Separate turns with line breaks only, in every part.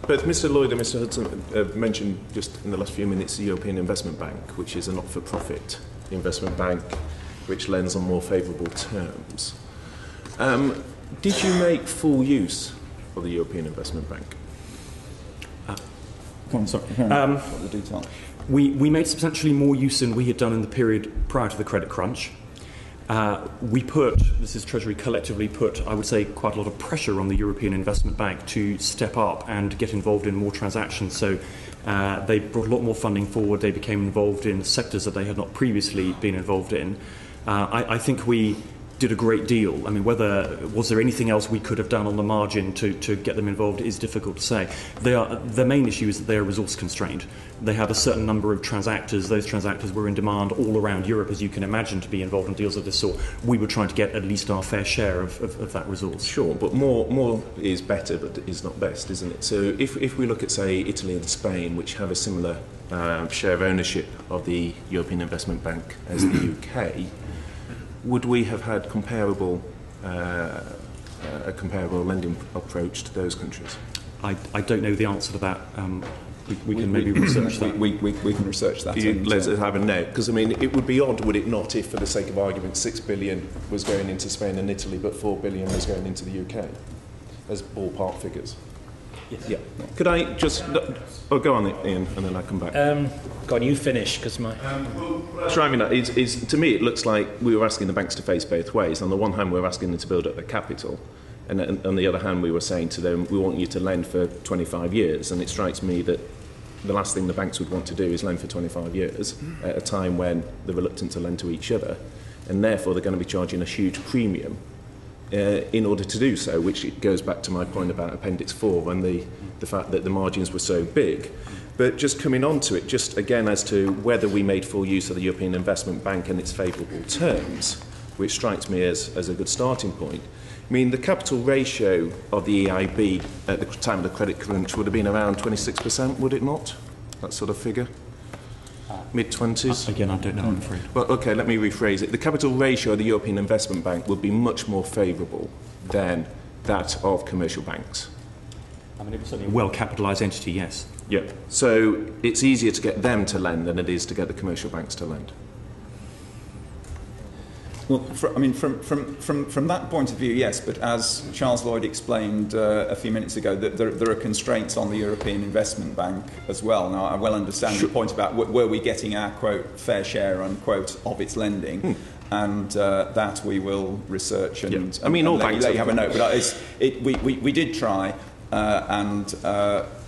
Both Mr. Lloyd and Mr. Hudson have mentioned just in the last few minutes the European Investment Bank, which is a not-for-profit investment bank which lends on more favourable terms. Did you make full use of the European Investment Bank?
Go on, sorry. What the detail?
We made substantially more use than we had done in the period prior to the credit crunch. This is Treasury collectively put, I would say, quite a lot of pressure on the European Investment Bank to step up and get involved in more transactions. So they brought a lot more funding forward. They became involved in sectors that they had not previously been involved in. I think we did a great deal. I mean, was there anything else we could have done on the margin to get them involved is difficult to say. The main issue is that they are resource constrained. They have a certain number of transactors. Those transactors were in demand all around Europe, as you can imagine, to be involved in deals of this sort. We were trying to get at least our fair share of that resource.
Sure, but more is better, but is not best, isn't it? So if we look at, say, Italy and Spain, which have a similar share of ownership of the European Investment Bank as the UK, would we have had a comparable lending approach to those countries?
I don't know the answer to that. We can maybe research that.
We can research that.
Let's have a note, because I mean, it would be odd, would it not, if, for the sake of argument, 6 billion was going into Spain and Italy, but 4 billion was going into the UK, as ballpark figures.
Yes.
Yeah. Could I just? Oh, go on, Ian, and then I come back.
Go on, you finish, because my.
Driving that is to me, it looks like we were asking the banks to face both ways. On the one hand, we were asking them to build up their capital, and on the other hand, we were saying to them, we want you to lend for 25 years. And it strikes me that the last thing the banks would want to do is lend for 25 years at a time when they're reluctant to lend to each other, and therefore they're going to be charging a huge premium in order to do so, which it goes back to my point about Appendix 4 and the fact that the margins were so big. But just coming on to it, just again as to whether we made full use of the European Investment Bank and its favourable terms, which strikes me as a good starting point. I mean, the capital ratio of the EIB at the time of the credit crunch would have been around 26%, would it not? That sort of figure? Mid-20s?
Again, I don't know, I'm afraid.
Well, OK, let me rephrase it. The capital ratio of the European Investment Bank would be much more favourable than that of commercial banks.
I mean, it was certainly a well-capitalised entity, yes.
Yeah. So it's easier to get them to lend than it is to get the commercial banks to lend.
Well, from that point of view, yes, but as Charles Lloyd explained a few minutes ago, that there are constraints on the European Investment Bank as well. Now, I well understand your point about were we getting our, quote, fair share, unquote, of its lending, and that we will research and,
I mean, all banks
let you have a note. But we did try, and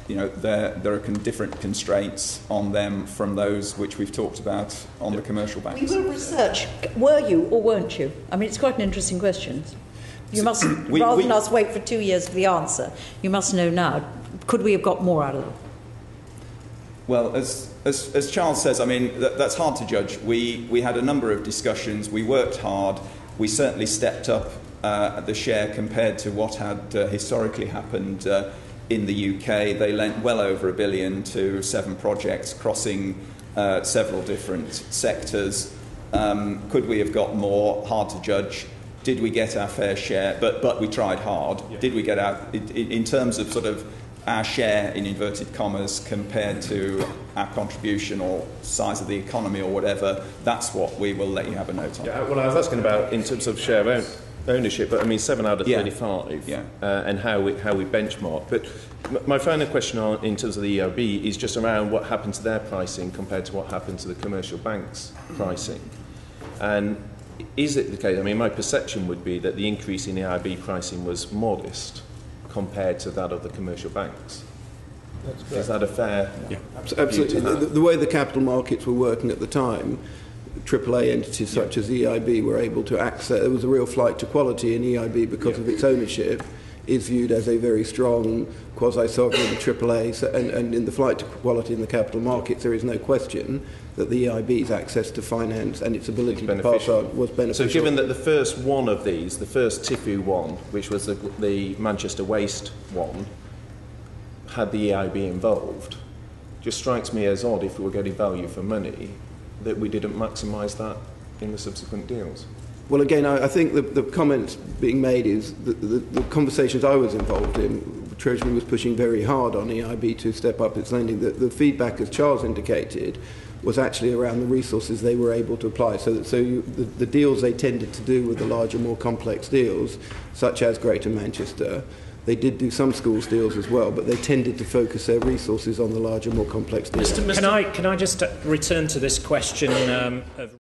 there are different constraints on them from those which we've talked about on the commercial banks.
We will research. Were you or weren't you? I mean, it's quite an interesting question. You must, rather than us wait for 2 years for the answer, you must know now. Could we have got more out of them?
Well, as Charles says, I mean, that's hard to judge. We had a number of discussions. We worked hard. We certainly stepped up the share compared to what had historically happened in the UK. They lent well over $1 billion to 7 projects crossing several different sectors. Could we have got more? Hard to judge. Did we get our fair share? But we tried hard. Yeah. Did we get our, in terms of sort of our share in inverted commas compared to our contribution or size of the economy or whatever? That's what we will let you have a note on.
Yeah, well, I was asking about in terms of share ownership, but I mean 7 out of 35, and how we benchmark. But my final question in terms of the EIB is just around what happened to their pricing compared to what happened to the commercial banks' pricing. And is it the case? I mean, my perception would be that the increase in EIB pricing was modest compared to that of the commercial banks. Is that a fair?
Yeah, absolutely. The way the capital markets were working at the time, AAA entities such as the EIB were able to access. There was a real flight to quality in EIB because of its ownership. Is viewed as a very strong quasi-sovereign AAA, and in the flight to quality in the capital markets, there is no question that the EIB's access to finance and its ability to pass on was beneficial.
So given that the first one of these, the first TIFU one, which was the Manchester Waste one, had the EIB involved, just strikes me as odd if we were getting value for money that we didn't maximise that in the subsequent deals.
Well, again, I think the comment being made is that the conversations I was involved in Treasury was pushing very hard on EIB to step up its lending. The feedback, as Charles indicated, was actually around the resources they were able to apply. The deals they tended to do were the larger, more complex deals, such as Greater Manchester. They did do some schools deals as well, but they tended to focus their resources on the larger, more complex deals.
Can I just return to this question of